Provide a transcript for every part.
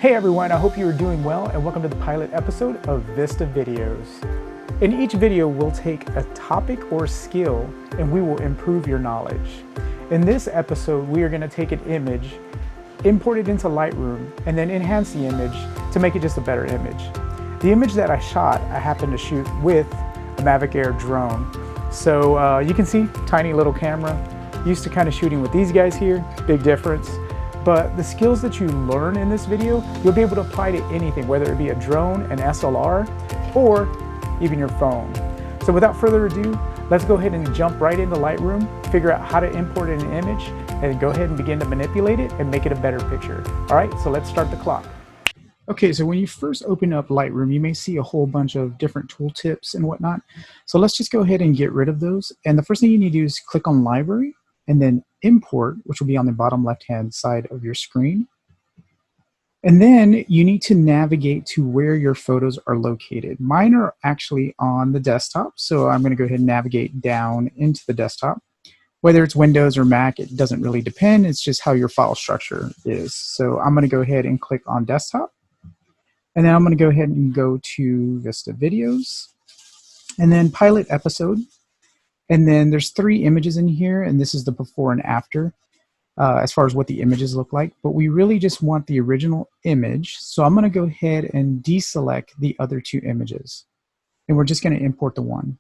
Hey everyone, I hope you are doing well and welcome to the pilot episode of Vista Videos. In each video, we'll take a topic or skill and we will improve your knowledge. In this episode, we are going to take an image, import it into Lightroom, and then enhance the image to make it just a better image. The image that I shot, I happened to shoot with a Mavic Air drone. So you can see, tiny little camera. Used to kind of shooting with these guys here, big difference. But the skills that you learn in this video, you'll be able to apply to anything, whether it be a drone, an SLR, or even your phone. So without further ado, let's go ahead and jump right into Lightroom, figure out how to import an image, and go ahead and begin to manipulate it and make it a better picture. All right, so let's start the clock. Okay, so when you first open up Lightroom, you may see a whole bunch of different tooltips and whatnot. So let's just go ahead and get rid of those. And the first thing you need to do is click on Library, and then import, which will be on the bottom left-hand side of your screen. And then you need to navigate to where your photos are located. Mine are actually on the desktop, so I'm going to go ahead and navigate down into the desktop. Whether it's Windows or Mac, it doesn't really depend. It's just how your file structure is. So I'm going to go ahead and click on desktop. And then I'm going to go ahead and go to Vista Videos. And then Pilot Episode. And then there's 3 images in here, and this is the before and after as far as what the images look like. But we really just want the original image. So I'm going to go ahead and deselect the other 2 images. And we're just going to import the one.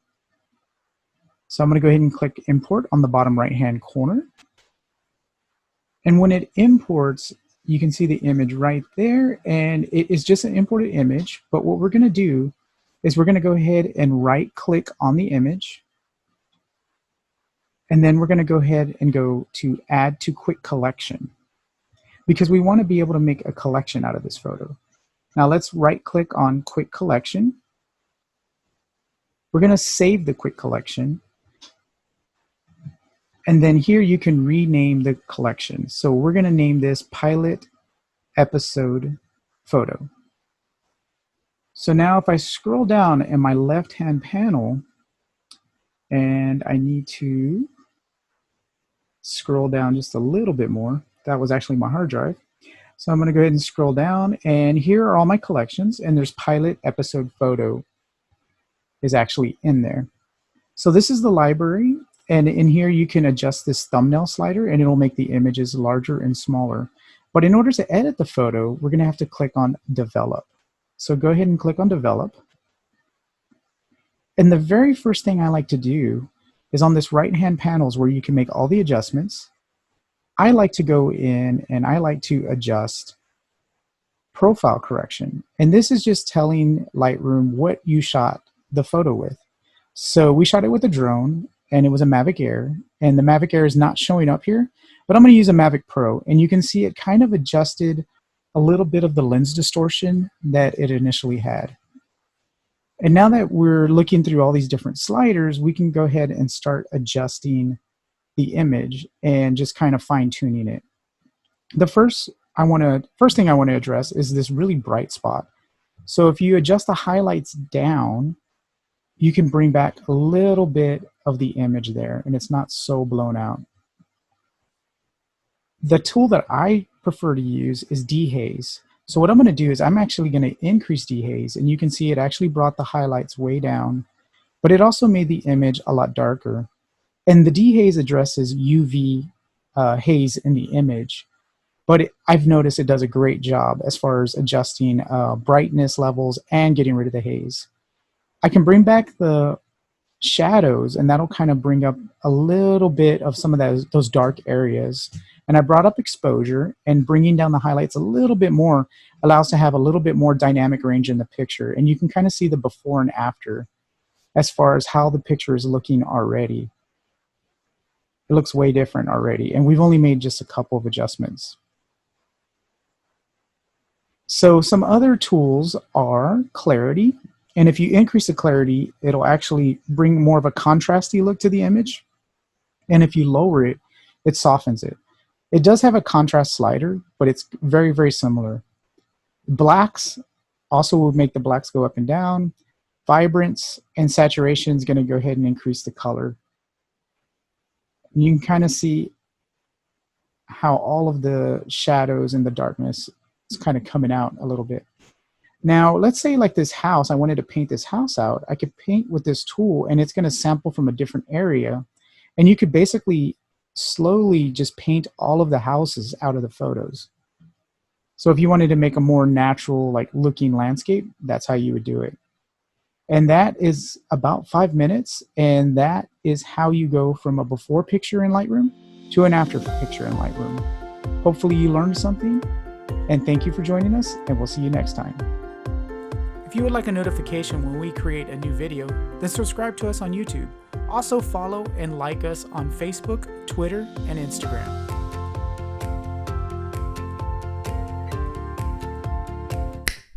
So I'm going to go ahead and click Import on the bottom right-hand corner. And when it imports, you can see the image right there. And it is just an imported image. But what we're going to do is we're going to go ahead and right-click on the image. And then we're going to go ahead and go to Add to Quick Collection because we want to be able to make a collection out of this photo. Now let's right-click on Quick Collection. We're going to save the Quick Collection. And then here you can rename the collection. So we're going to name this Pilot Episode Photo. So now if I scroll down in my left-hand panel, and I need to scroll down just a little bit more. That was actually my hard drive. So I'm going to go ahead and scroll down, and here are all my collections, and there's Pilot Episode Photo is actually in there. So this is the library, and in here you can adjust this thumbnail slider and it'll make the images larger and smaller. But in order to edit the photo, we're going to have to click on Develop. So go ahead and click on Develop. And the very first thing I like to do is on this right-hand panels where you can make all the adjustments. I like to go in and I like to adjust profile correction. And this is just telling Lightroom what you shot the photo with. So we shot it with a drone and it was a Mavic Air, and the Mavic Air is not showing up here, but I'm going to use a Mavic Pro, and you can see it kind of adjusted a little bit of the lens distortion that it initially had. And now that we're looking through all these different sliders, we can go ahead and start adjusting the image and just kind of fine-tuning it. The first thing I want to address is this really bright spot. So if you adjust the highlights down, you can bring back a little bit of the image there, and it's not so blown out. The tool that I prefer to use is Haze. So what I'm going to do is I'm actually going to increase dehaze, and you can see it actually brought the highlights way down, but it also made the image a lot darker. And the dehaze addresses UV haze in the image, but I've noticed it does a great job as far as adjusting brightness levels and getting rid of the haze. I can bring back the shadows, and that'll kind of bring up a little bit of some of those dark areas. And I brought up exposure, and bringing down the highlights a little bit more allows to have a little bit more dynamic range in the picture. And you can kind of see the before and after as far as how the picture is looking already. It looks way different already, and we've only made just a couple of adjustments. So some other tools are clarity. And if you increase the clarity, it'll actually bring more of a contrasty look to the image. And if you lower it, it softens it. It does have a contrast slider, but it's very, very similar. Blacks also will make the blacks go up and down. Vibrance and saturation is going to go ahead and increase the color. And you can kind of see how all of the shadows and the darkness It's kind of coming out a little bit. Now, let's say like this house, I wanted to paint this house out. I could paint with this tool and it's going to sample from a different area. And you could basically slowly just paint all of the houses out of the photos. So if you wanted to make a more natural, like looking landscape, that's how you would do it. And that is about 5 minutes. And that is how you go from a before picture in Lightroom to an after picture in Lightroom. Hopefully you learned something. And thank you for joining us, and we'll see you next time. If you would like a notification when we create a new video, then subscribe to us on YouTube. Also follow and like us on Facebook, Twitter, and Instagram.